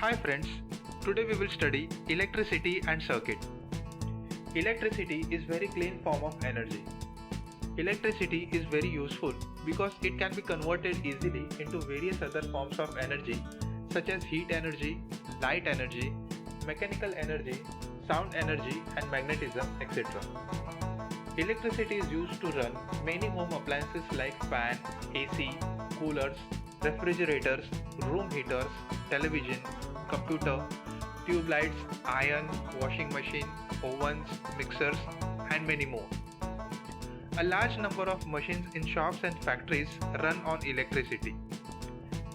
Hi friends, today we will study electricity and circuit. Electricity is very clean form of energy. Electricity is very useful because it can be converted easily into various other forms of energy such as heat energy, light energy, mechanical energy, sound energy and magnetism, etc. Electricity is used to run many home appliances like fan, AC, coolers, refrigerators, room heaters, television, computer, tube lights, iron, washing machine, ovens, mixers, and many more. A large number of machines in shops and factories run on electricity.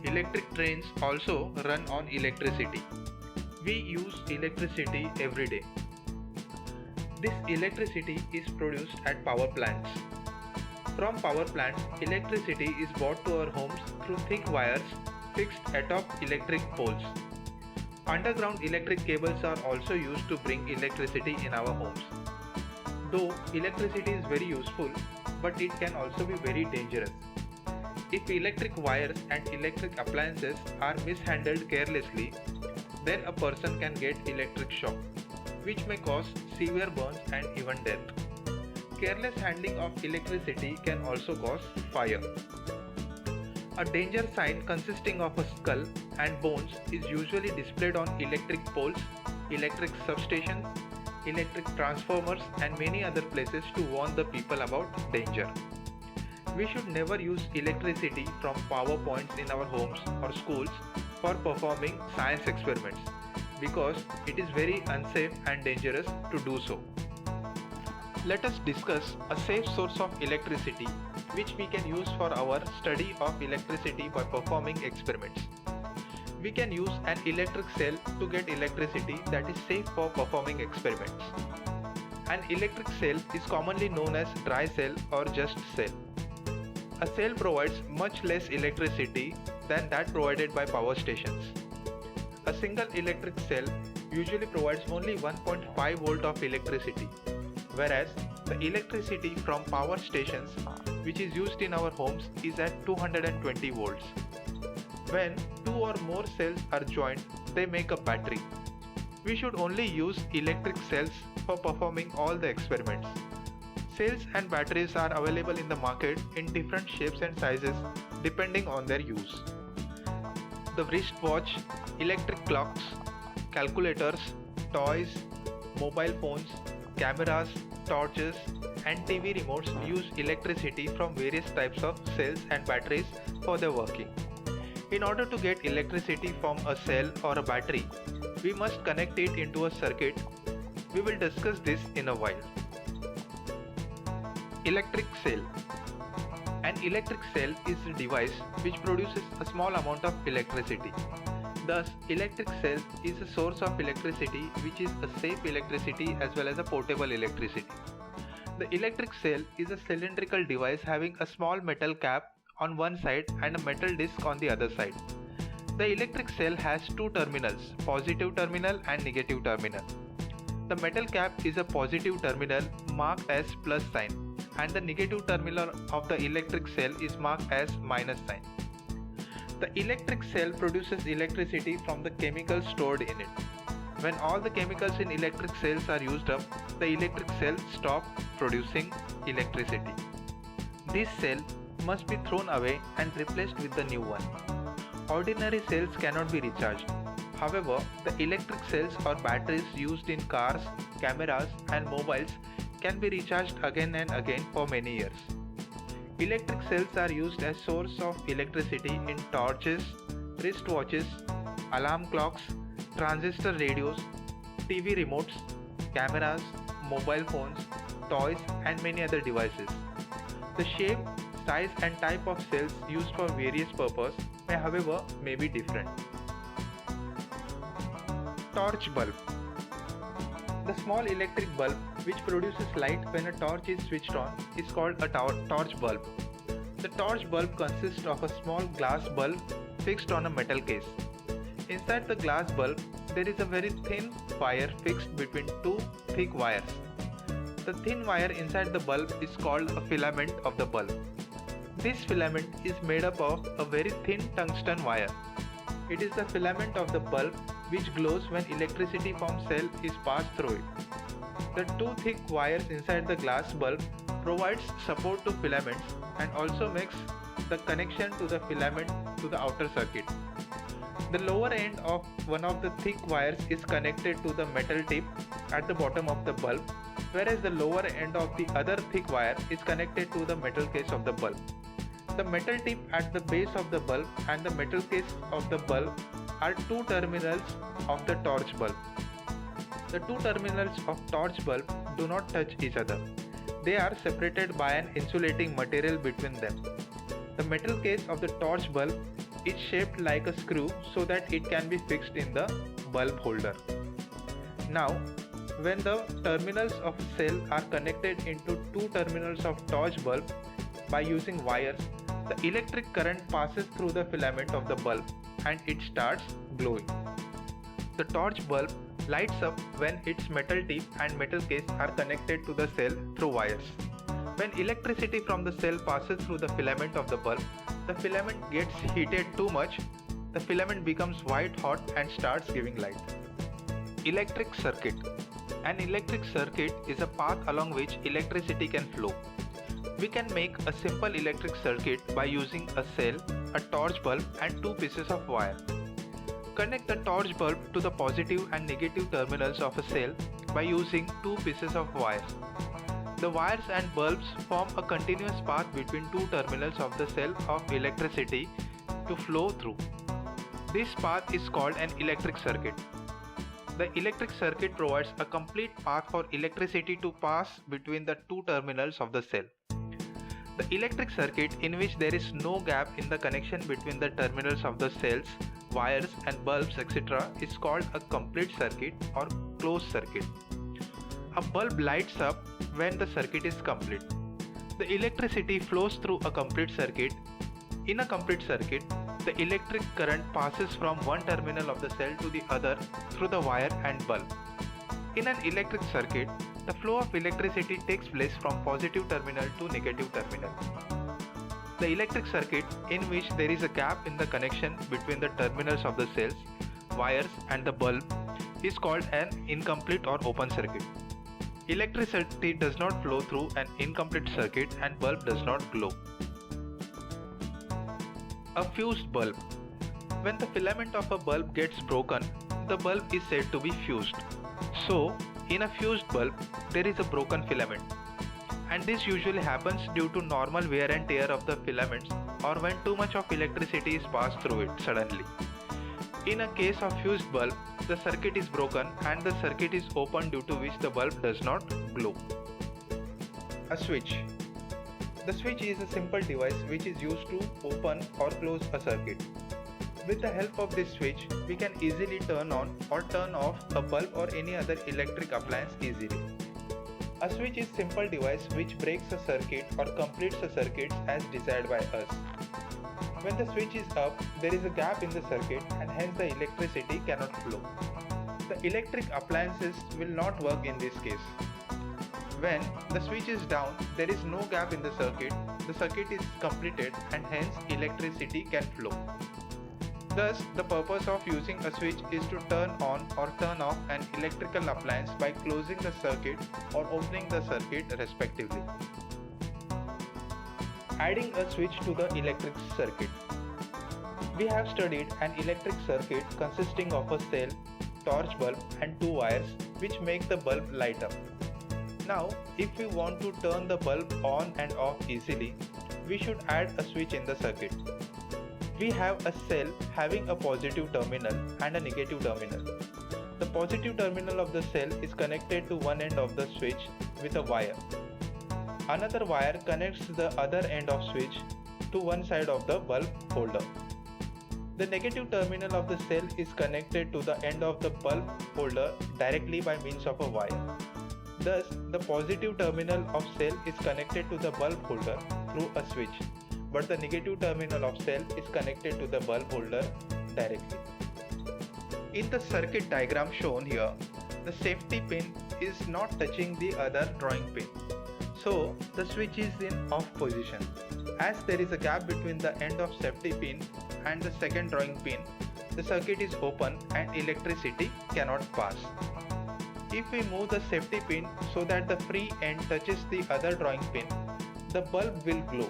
Electric trains also run on electricity. We use electricity every day. This electricity is produced at power plants. From power plants, electricity is brought to our homes through thick wires fixed atop electric poles. Underground electric cables are also used to bring electricity in our homes. Though electricity is very useful, but it can also be very dangerous. If electric wires and electric appliances are mishandled carelessly, then a person can get electric shock, which may cause severe burns and even death. Careless handling of electricity can also cause fire. A danger sign consisting of a skull and bones is usually displayed on electric poles, electric substations, electric transformers and many other places to warn the people about danger. We should never use electricity from power points in our homes or schools for performing science experiments because it is very unsafe and dangerous to do so. Let us discuss a safe source of electricity which we can use for our study of electricity by performing experiments. We can use an electric cell to get electricity that is safe for performing experiments. An electric cell is commonly known as dry cell or just cell. A cell provides much less electricity than that provided by power stations. A single electric cell usually provides only 1.5 volt of electricity, whereas the electricity from power stations which is used in our homes is at 220 volts. When two or more cells are joined, they make a battery. We should only use electric cells for performing all the experiments. Cells and batteries are available in the market in different shapes and sizes depending on their use. The wristwatch, electric clocks, calculators, toys, mobile phones, cameras, torches, and TV remotes use electricity from various types of cells and batteries for their working. In order to get electricity from a cell or a battery, we must connect it into a circuit. We will discuss this in a while. Electric cell. An electric cell is a device which produces a small amount of electricity. Thus, electric cell is a source of electricity which is a safe electricity as well as a portable electricity. The electric cell is a cylindrical device having a small metal cap on one side and a metal disc on the other side. The electric cell has two terminals, positive terminal and negative terminal. The metal cap is a positive terminal marked as plus sign, and the negative terminal of the electric cell is marked as minus sign. The electric cell produces electricity from the chemicals stored in it. When all the chemicals in electric cells are used up, the electric cell stops producing electricity. This cell must be thrown away and replaced with the new one. Ordinary cells cannot be recharged. However, the electric cells or batteries used in cars, cameras and mobiles can be recharged again and again for many years. Electric cells are used as source of electricity in torches, wristwatches, alarm clocks, transistor radios, TV remotes, cameras, mobile phones, toys and many other devices. The shape, size and type of cells used for various purposes may be different. Torch bulb. The small electric bulb which produces light when a torch is switched on is called a torch bulb. The torch bulb consists of a small glass bulb fixed on a metal case. Inside the glass bulb, there is a very thin wire fixed between two thick wires. The thin wire inside the bulb is called a filament of the bulb. This filament is made up of a very thin tungsten wire. It is the filament of the bulb which glows when electricity from cell is passed through it. The two thick wires inside the glass bulb provides support to filaments and also makes the connection to the filament to the outer circuit. The lower end of one of the thick wires is connected to the metal tip at the bottom of the bulb, whereas the lower end of the other thick wire is connected to the metal case of the bulb. The metal tip at the base of the bulb and the metal case of the bulb are two terminals of the torch bulb. The two terminals of torch bulb do not touch each other. They are separated by an insulating material between them. The metal case of the torch bulb is shaped like a screw so that it can be fixed in the bulb holder. Now, when the terminals of a cell are connected into two terminals of torch bulb by using wires, the electric current passes through the filament of the bulb and it starts glowing. The torch bulb lights up when its metal tip and metal case are connected to the cell through wires. When electricity from the cell passes through the filament of the bulb, the filament gets heated too much, the filament becomes white hot and starts giving light. Electric circuit. An electric circuit is a path along which electricity can flow. We can make a simple electric circuit by using a cell, a torch bulb and two pieces of wire. Connect the torch bulb to the positive and negative terminals of a cell by using two pieces of wire. The wires and bulbs form a continuous path between two terminals of the cell of electricity to flow through. This path is called an electric circuit. The electric circuit provides a complete path for electricity to pass between the two terminals of the cell. The electric circuit in which there is no gap in the connection between the terminals of the cells, wires and bulbs etc. is called a complete circuit or closed circuit. A bulb lights up when the circuit is complete. The electricity flows through a complete circuit. In a complete circuit, the electric current passes from one terminal of the cell to the other through the wire and bulb. In an electric circuit, the flow of electricity takes place from positive terminal to negative terminal. The electric circuit in which there is a gap in the connection between the terminals of the cells, wires and the bulb is called an incomplete or open circuit. Electricity does not flow through an incomplete circuit and bulb does not glow. A fused bulb. When the filament of a bulb gets broken, the bulb is said to be fused. So, in a fused bulb, there is a broken filament. And this usually happens due to normal wear and tear of the filaments or when too much of electricity is passed through it suddenly. In a case of fused bulb, the circuit is broken and the circuit is open due to which the bulb does not glow. A switch. The switch is a simple device which is used to open or close a circuit. With the help of this switch, we can easily turn on or turn off a bulb or any other electric appliance easily. A switch is a simple device which breaks a circuit or completes a circuit as desired by us. When the switch is up, there is a gap in the circuit and hence the electricity cannot flow. The electric appliances will not work in this case. When the switch is down, there is no gap in the circuit is completed and hence electricity can flow. Thus, the purpose of using a switch is to turn on or turn off an electrical appliance by closing the circuit or opening the circuit respectively. Adding a switch to the electric circuit. We have studied an electric circuit consisting of a cell, torch bulb and two wires which make the bulb light up. Now, if we want to turn the bulb on and off easily, we should add a switch in the circuit. We have a cell having a positive terminal and a negative terminal. The positive terminal of the cell is connected to one end of the switch with a wire. Another wire connects the other end of switch to one side of the bulb holder. The negative terminal of the cell is connected to the end of the bulb holder directly by means of a wire. Thus, the positive terminal of cell is connected to the bulb holder through a switch, but the negative terminal of cell is connected to the bulb holder directly. In the circuit diagram shown here, the safety pin is not touching the other drawing pin. So, the switch is in off position. As there is a gap between the end of safety pin and the second drawing pin, the circuit is open and electricity cannot pass. If we move the safety pin so that the free end touches the other drawing pin, the bulb will glow.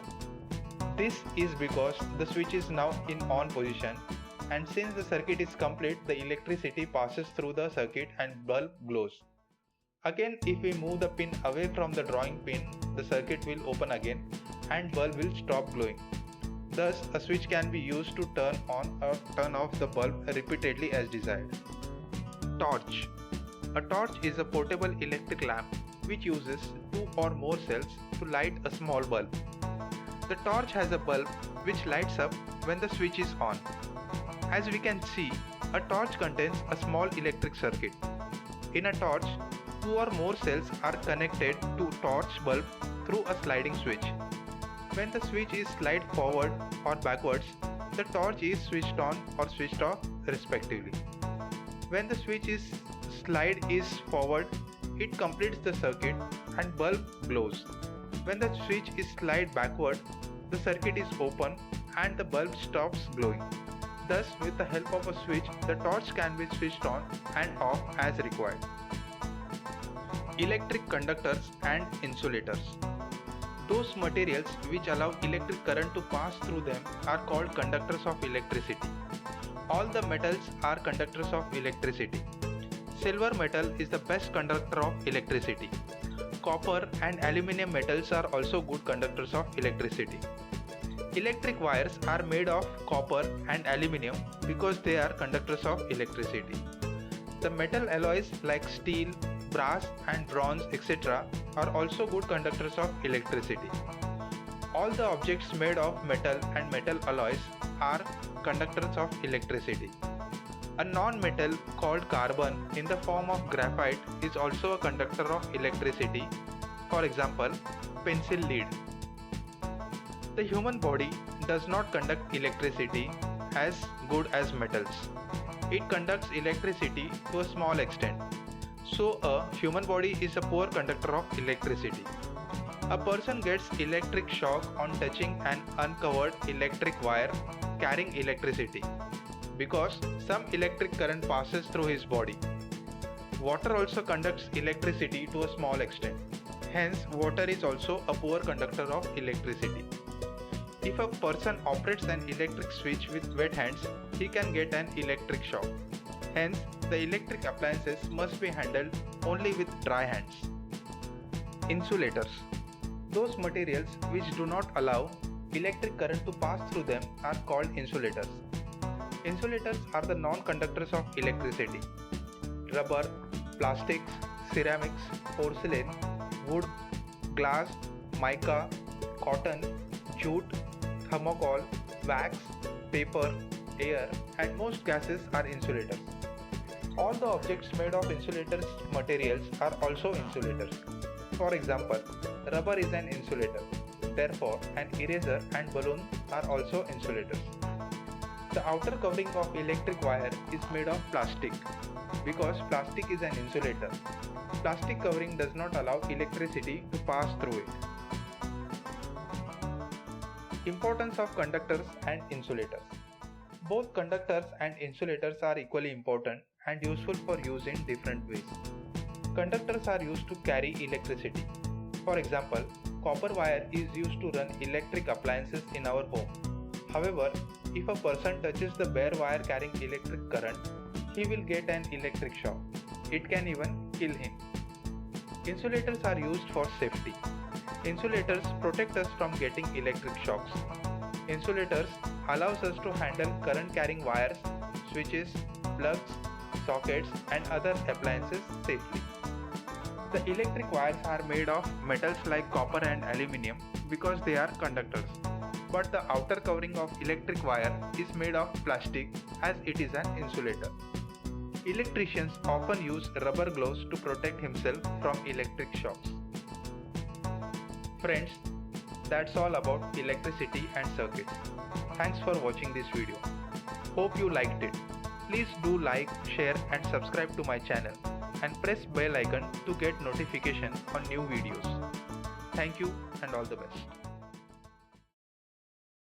This is because the switch is now in on position, and since the circuit is complete, the electricity passes through the circuit and bulb glows. Again, if we move the pin away from the drawing pin, the circuit will open again and bulb will stop glowing. Thus, a switch can be used to turn on or turn off the bulb repeatedly as desired. Torch. A torch is a portable electric lamp which uses two or more cells to light a small bulb. The torch has a bulb which lights up when the switch is on. As we can see, a torch contains a small electric circuit. In a torch, two or more cells are connected to torch bulb through a sliding switch. When the switch is slide forward or backwards, the torch is switched on or switched off respectively. When the switch is slide is forward, it completes the circuit and bulb glows. When the switch is slide backward, the circuit is open and the bulb stops glowing. Thus, with the help of a switch, the torch can be switched on and off as required. Electric conductors and insulators. Those materials which allow electric current to pass through them are called conductors of electricity. All the metals are conductors of electricity. Silver metal is the best conductor of electricity. Copper and aluminum metals are also good conductors of electricity. Electric wires are made of copper and aluminum because they are conductors of electricity. The metal alloys like steel, brass and bronze etc. are also good conductors of electricity. All the objects made of metal and metal alloys are conductors of electricity. A non-metal called carbon in the form of graphite is also a conductor of electricity. For example, pencil lead. The human body does not conduct electricity as good as metals. It conducts electricity to a small extent. So a human body is a poor conductor of electricity. A person gets electric shock on touching an uncovered electric wire carrying electricity, because some electric current passes through his body. Water also conducts electricity to a small extent. Hence, water is also a poor conductor of electricity. If a person operates an electric switch with wet hands, he can get an electric shock. Hence, the electric appliances must be handled only with dry hands. Insulators. Those materials which do not allow electric current to pass through them are called insulators. Insulators are the non-conductors of electricity. Rubber, plastics, ceramics, porcelain, wood, glass, mica, cotton, jute, thermocol, wax, paper, air, and most gases are insulators. All the objects made of insulators materials are also insulators. For example, rubber is an insulator. Therefore, an eraser and balloon are also insulators. The outer covering of electric wire is made of plastic because plastic is an insulator. Plastic covering does not allow electricity to pass through it. Importance of conductors and insulators. Both conductors and insulators are equally important and useful for use in different ways. Conductors are used to carry electricity. For example, copper wire is used to run electric appliances in our home. However, if a person touches the bare wire carrying electric current, he will get an electric shock. It can even kill him. Insulators are used for safety. Insulators protect us from getting electric shocks. Insulators allows us to handle current carrying wires, switches, plugs, sockets and other appliances safely. The electric wires are made of metals like copper and aluminum because they are conductors. But the outer covering of electric wire is made of plastic as it is an insulator. Electricians often use rubber gloves to protect himself from electric shocks. Friends, that's all about electricity and circuits. Thanks for watching this video. Hope you liked it. Please do like, share and subscribe to my channel and press bell icon to get notification on new videos. Thank you and all the best.